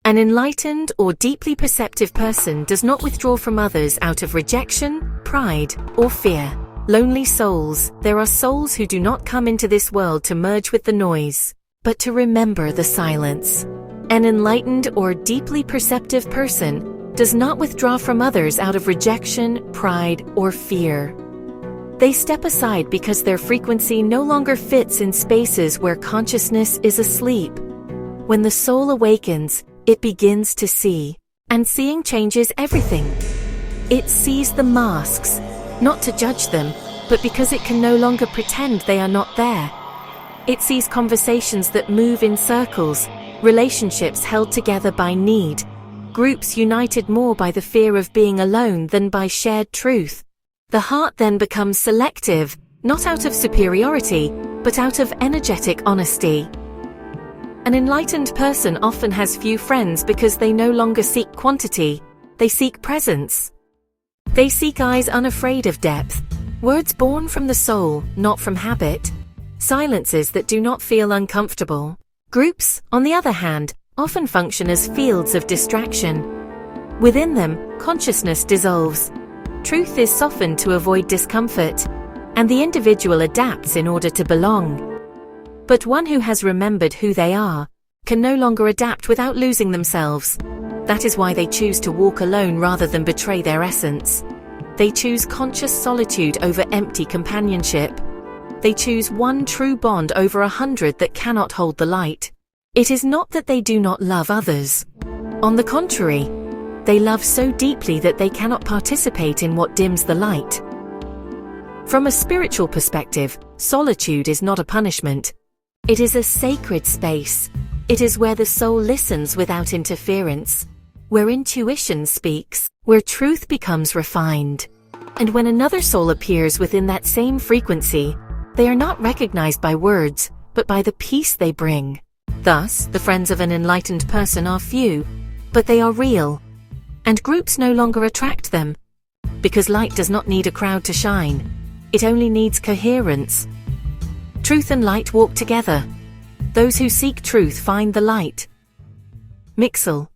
An enlightened or deeply perceptive person does not withdraw from others out of rejection, pride, or fear. Lonely souls. There are souls who do not come into this world to merge with the noise, but to remember the silence. An enlightened or deeply perceptive person does not withdraw from others out of rejection, pride, or fear. They step aside because their frequency no longer fits in spaces where consciousness is asleep. When the soul awakens, it begins to see, and seeing changes everything. It sees the masks, not to judge them, but because it can no longer pretend they are not there. It sees conversations that move in circles, relationships held together by need, groups united more by the fear of being alone than by shared truth. The heart then becomes selective, not out of superiority, but out of energetic honesty. An enlightened person often has few friends because they no longer seek quantity, they seek presence. They seek eyes unafraid of depth, words born from the soul, not from habit, silences that do not feel uncomfortable. Groups, on the other hand, often function as fields of distraction. Within them, consciousness dissolves. Truth is softened to avoid discomfort, and the individual adapts in order to belong. But one who has remembered who they are can no longer adapt without losing themselves. That is why they choose to walk alone rather than betray their essence. They choose conscious solitude over empty companionship. They choose one true bond over 100 that cannot hold the light. It is not that they do not love others. On the contrary, they love so deeply that they cannot participate in what dims the light. From a spiritual perspective, solitude is not a punishment. It is a sacred space. It is where the soul listens without interference, where intuition speaks, where truth becomes refined. And when another soul appears within that same frequency, they are not recognized by words, but by the peace they bring. Thus, the friends of an enlightened person are few, but they are real. And groups no longer attract them, because light does not need a crowd to shine. It only needs coherence. Truth and light walk together. Those who seek truth find the light. Mixel.